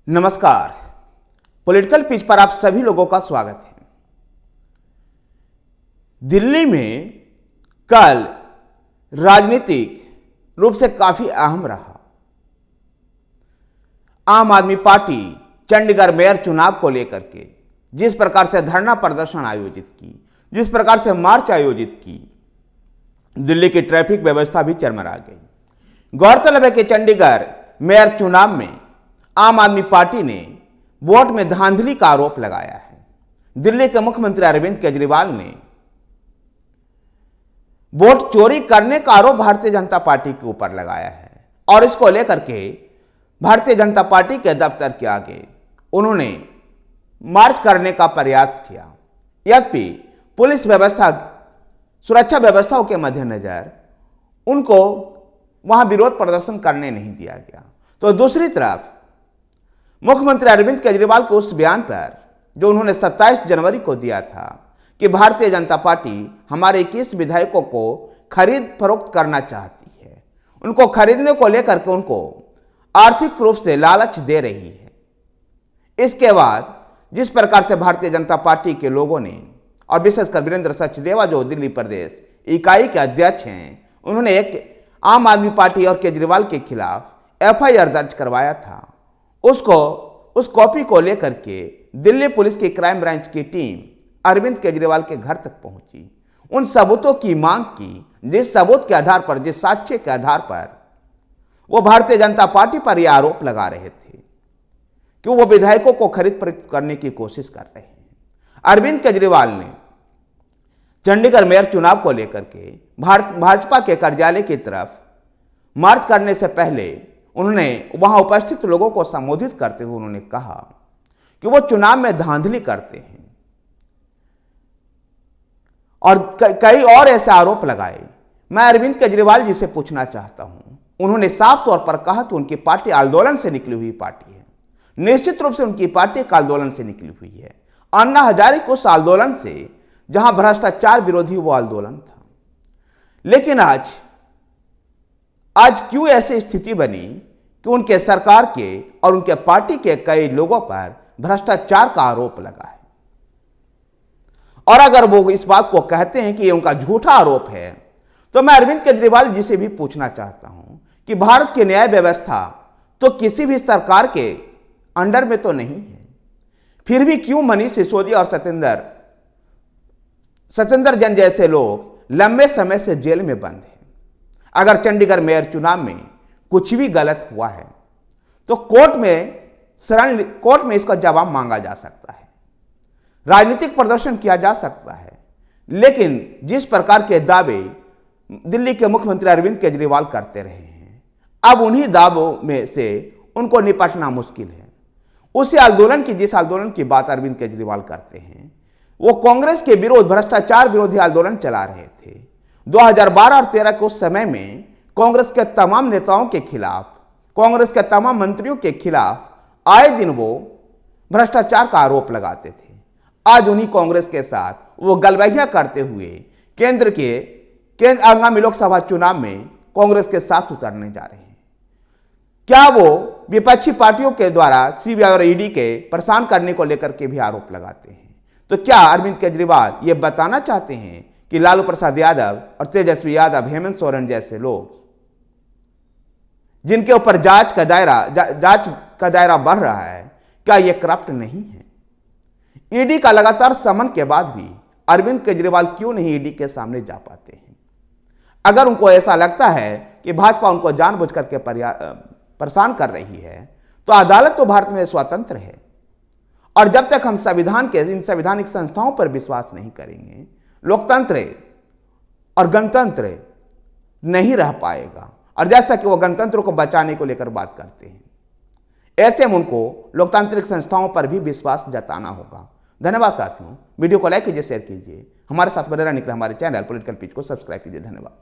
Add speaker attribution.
Speaker 1: नमस्कार। Political pitch पर आप सभी लोगों का स्वागत है। दिल्ली में कल राजनीतिक रूप से काफी अहम रहा। आम आदमी पार्टी चंडीगढ़ मेयर चुनाव को लेकर के जिस प्रकार से धरना प्रदर्शन आयोजित की, जिस प्रकार से मार्च आयोजित की, दिल्ली की ट्रैफिक व्यवस्था भी चरमरा गई। गौरतलब है कि चंडीगढ़ मेयर चुनाव में आम आदमी पार्टी ने वोट में धांधली का आरोप लगाया है। दिल्ली के मुख्यमंत्री अरविंद केजरीवाल ने वोट चोरी करने का आरोप भारतीय जनता पार्टी के ऊपर लगाया है और इसको लेकर के भारतीय जनता पार्टी के दफ्तर के आगे उन्होंने मार्च करने का प्रयास किया। यद्यपि पुलिस व्यवस्था, सुरक्षा व्यवस्थाओं के मद्देनजर उनको वहां विरोध प्रदर्शन करने नहीं दिया गया। तो दूसरी तरफ मुख्यमंत्री अरविंद केजरीवाल के उस बयान पर जो उन्होंने 27 जनवरी को दिया था कि भारतीय जनता पार्टी हमारे 21 विधायकों को खरीद फरोख्त करना चाहती है, उनको खरीदने को लेकर के उनको आर्थिक रूप से लालच दे रही है। इसके बाद जिस प्रकार से भारतीय जनता पार्टी के लोगों ने और विशेषकर वीरेंद्र सचदेवा जो दिल्ली प्रदेश इकाई के अध्यक्ष हैं, उन्होंने एक आम आदमी पार्टी और केजरीवाल के खिलाफ एफआईआर दर्ज करवाया था। उस कॉपी को लेकर के दिल्ली पुलिस की क्राइम ब्रांच की टीम अरविंद केजरीवाल के घर तक पहुंची, उन सबूतों की मांग की, जिस सबूत के आधार पर, जिस साक्ष्य के आधार पर वो भारतीय जनता पार्टी पर यह आरोप लगा रहे थे कि वो विधायकों को खरीद फरोख्त करने की कोशिश कर रहे हैं। अरविंद केजरीवाल ने चंडीगढ़ मेयर चुनाव को लेकर के भाजपा के कार्यालय की तरफ मार्च करने से पहले उन्होंने वहां उपस्थित लोगों को संबोधित करते हुए उन्होंने कहा कि वो चुनाव में धांधली करते हैं और कई और ऐसे आरोप लगाए। मैं अरविंद केजरीवाल जी से पूछना चाहता हूं, उन्होंने साफ तौर पर कहा कि उनकी पार्टी आंदोलन से निकली हुई पार्टी है। निश्चित रूप से उनकी पार्टी एक आंदोलन से निकली हुई है। अन्ना हजारे को उस आंदोलन से, जहां भ्रष्टाचार विरोधी वो आंदोलन था, लेकिन आज क्यों ऐसी स्थिति बनी कि उनके सरकार के और उनके पार्टी के कई लोगों पर भ्रष्टाचार का आरोप लगा है। और अगर वो इस बात को कहते हैं कि ये उनका झूठा आरोप है, तो मैं अरविंद केजरीवाल जी से भी पूछना चाहता हूं कि भारत की न्याय व्यवस्था तो किसी भी सरकार के अंडर में तो नहीं है, फिर भी क्यों मनीष सिसोदिया और सत्येंद्र जैन जैसे लोग लंबे समय से जेल में बंद हैं। अगर चंडीगढ़ मेयर चुनाव में कुछ भी गलत हुआ है तो कोर्ट में इसका जवाब मांगा जा सकता है, राजनीतिक प्रदर्शन किया जा सकता है। लेकिन जिस प्रकार के दावे दिल्ली के मुख्यमंत्री अरविंद केजरीवाल करते रहे हैं, अब उन्हीं दावों में से उनको निपटना मुश्किल है। जिस आंदोलन की बात अरविंद केजरीवाल करते हैं, वो कांग्रेस के विरोध, भ्रष्टाचार विरोधी आंदोलन चला रहे थे। 2012 और 13 के उस समय में कांग्रेस के तमाम नेताओं के खिलाफ, कांग्रेस के तमाम मंत्रियों के खिलाफ आए दिन वो भ्रष्टाचार का आरोप लगाते थे। आज उन्हीं कांग्रेस के साथ वो गलबैया करते हुए केंद्र आगामी लोकसभा चुनाव में कांग्रेस के साथ उतरने जा रहे हैं। क्या वो विपक्षी पार्टियों के द्वारा सीबीआई और ईडी के परेशान करने को लेकर के भी आरोप लगाते हैं? तो क्या अरविंद केजरीवाल ये बताना चाहते हैं कि लालू प्रसाद यादव और तेजस्वी यादव, हेमंत सोरेन जैसे लोग, जिनके ऊपर जांच का दायरा बढ़ रहा है, क्या ये करप्ट नहीं है? ईडी का लगातार समन के बाद भी अरविंद केजरीवाल क्यों नहीं ईडी के सामने जा पाते हैं? अगर उनको ऐसा लगता है कि भाजपा उनको जानबूझ करके परेशान कर रही है, तो अदालत तो भारत में स्वतंत्र है और जब तक हम इन संवैधानिक संस्थाओं पर विश्वास नहीं करेंगे, लोकतंत्र और गणतंत्र नहीं रह पाएगा। और जैसा कि वो गणतंत्र को बचाने को लेकर बात करते हैं, ऐसे में उनको लोकतांत्रिक संस्थाओं पर भी विश्वास जताना होगा। धन्यवाद साथियों, वीडियो को लाइक कीजिए, शेयर कीजिए, हमारे साथ बने रहने के लिए हमारे चैनल पॉलिटिकल पिच को सब्सक्राइब कीजिए। धन्यवाद।